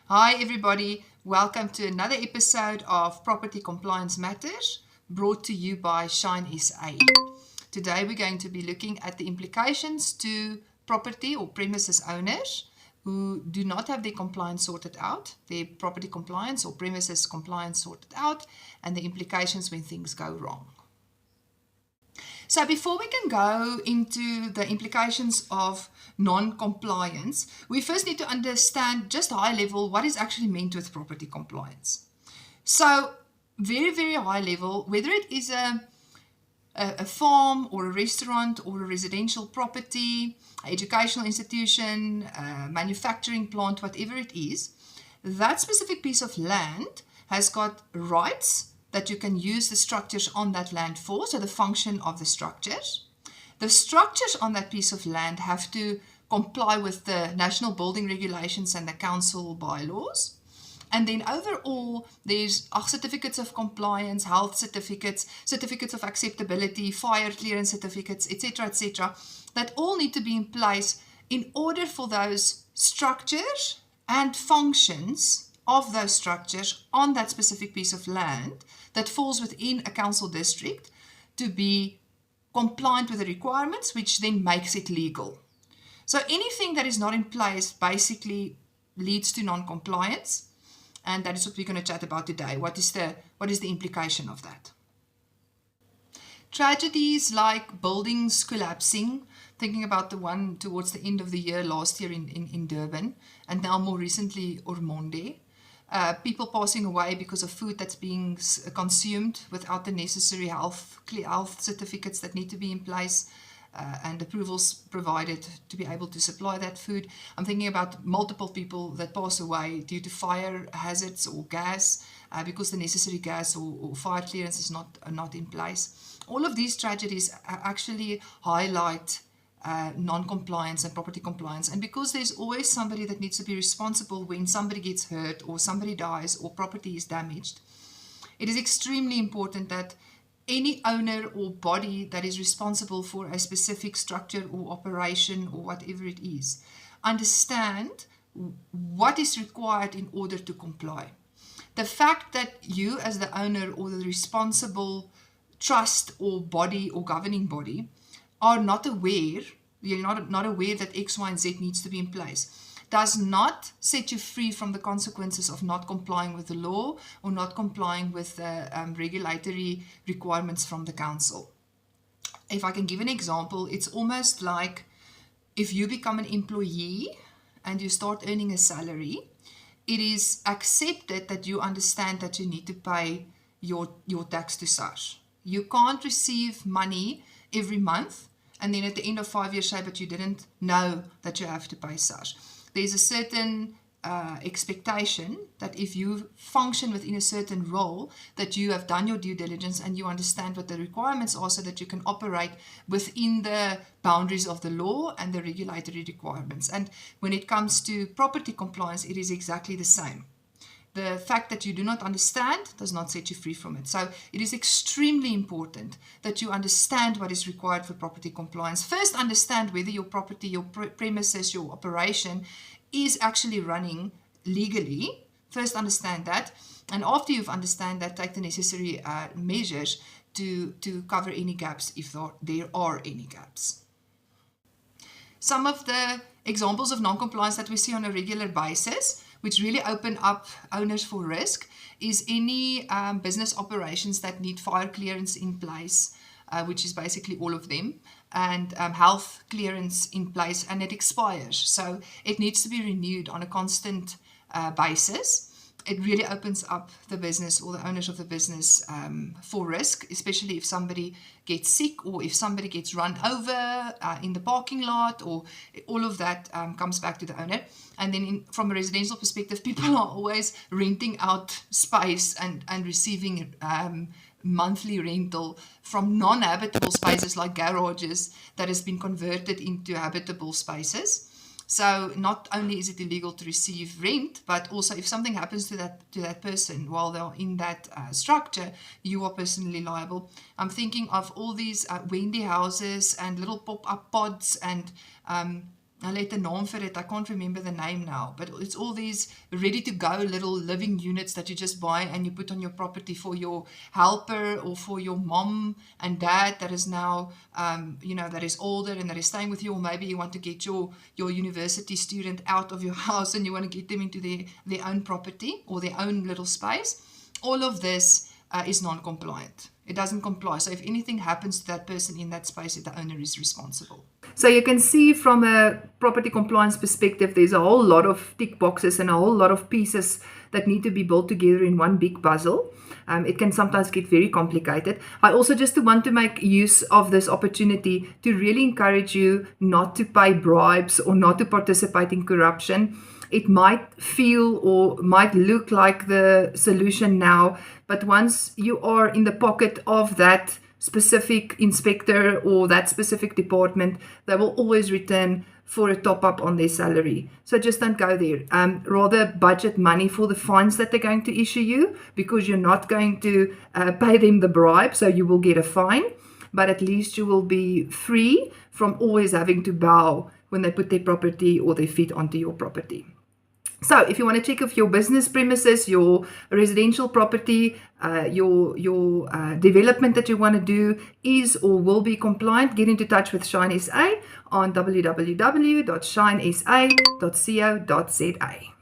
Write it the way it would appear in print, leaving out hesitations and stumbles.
Hi everybody, welcome to another episode of Property Compliance Matters brought to you by Shine SA. Today we're going to be looking at the implications to property or premises owners who do not have their compliance sorted out, their property compliance or premises compliance sorted out, and the implications when things go wrong. So before we can go into the implications of non-compliance, we first need to understand just high level what is actually meant with property compliance. So very, very high level, whether it is a farm or a restaurant or a residential property, educational institution, manufacturing plant, whatever it is, that specific piece of land has got rights that you can use the structures on that land for, so the function of the structures. The structures on that piece of land have to comply with the national building regulations and the council bylaws. And then overall, there's certificates of compliance, health certificates, certificates of acceptability, fire clearance certificates, etc., that all need to be in place in order for those structures and functions of those structures on that specific piece of land that falls within a council district to be compliant with the requirements, which then makes it legal. So anything that is not in place basically leads to non-compliance, and that is what we're going to chat about today. What is the implication of that? Tragedies like buildings collapsing, thinking about the one towards the end of the year last year in Durban, and now more recently Ormonde. People passing away because of food that's being consumed without the necessary health certificates that need to be in place and approvals provided to be able to supply that food. I'm thinking about multiple people that pass away due to fire hazards or gas because the necessary gas or fire clearance is not in place. All of these tragedies actually highlight non-compliance and property compliance, and because there's always somebody that needs to be responsible when somebody gets hurt or somebody dies or property is damaged, it is extremely important that any owner or body that is responsible for a specific structure or operation or whatever it is understand what is required in order to comply. The fact that you as the owner or the responsible trust or body or governing body are not aware, you're not aware that X, Y, and Z needs to be in place, does not set you free from the consequences of not complying with the law or not complying with the regulatory requirements from the council. If I can give an example, it's almost like if you become an employee and you start earning a salary, it is accepted that you understand that you need to pay your tax to SARS. You can't receive money every month and then at the end of 5 years say, but you didn't know that you have to pay SARS. There's a certain expectation that if you function within a certain role, that you have done your due diligence and you understand what the requirements are so that you can operate within the boundaries of the law and the regulatory requirements. And when it comes to property compliance, it is exactly the same. The fact that you do not understand does not set you free from it. So it is extremely important that you understand what is required for property compliance. First, understand whether your property, your premises, your operation is actually running legally. First, understand that. And after you've understand that, take the necessary measures to cover any gaps if there are any gaps. Some of the examples of non-compliance that we see on a regular basis, which really open up owners for risk, is any business operations that need fire clearance in place, which is basically all of them, and health clearance in place, and it expires. So it needs to be renewed on a constant basis. It really opens up the business or the owners of the business for risk, especially if somebody gets sick or if somebody gets run over in the parking lot, or all of that comes back to the owner. And then from a residential perspective, people are always renting out space and receiving monthly rental from non-habitable spaces like garages that has been converted into habitable spaces. So not only is it illegal to receive rent, but also if something happens to that person while they're in that structure, you are personally liable. I'm thinking of all these Wendy houses and little pop-up pods and I let the name for it, I can't remember the name now, but it's all these ready to go little living units that you just buy and you put on your property for your helper or for your mom and dad that is now, that is older and that is staying with you, or maybe you want to get your university student out of your house and you want to get them into their own property or their own little space. All of this is non-compliant. It doesn't comply. So if anything happens to that person in that space, the owner is responsible. So you can see from a property compliance perspective, there's a whole lot of tick boxes and a whole lot of pieces that need to be built together in one big puzzle. It can sometimes get very complicated. I also just want to make use of this opportunity to really encourage you not to pay bribes or not to participate in corruption. It might feel or might look like the solution now, but once you are in the pocket of that specific inspector or that specific department, they will always return for a top up on their salary. So just don't go there. Rather budget money for the fines that they're going to issue you, because you're not going to pay them the bribe, so you will get a fine, but at least you will be free from always having to bow when they put their property or their feet onto your property. So if you want to check if your business premises, your residential property, your development that you want to do is or will be compliant, get into touch with Shine SA on www.shinesa.co.za.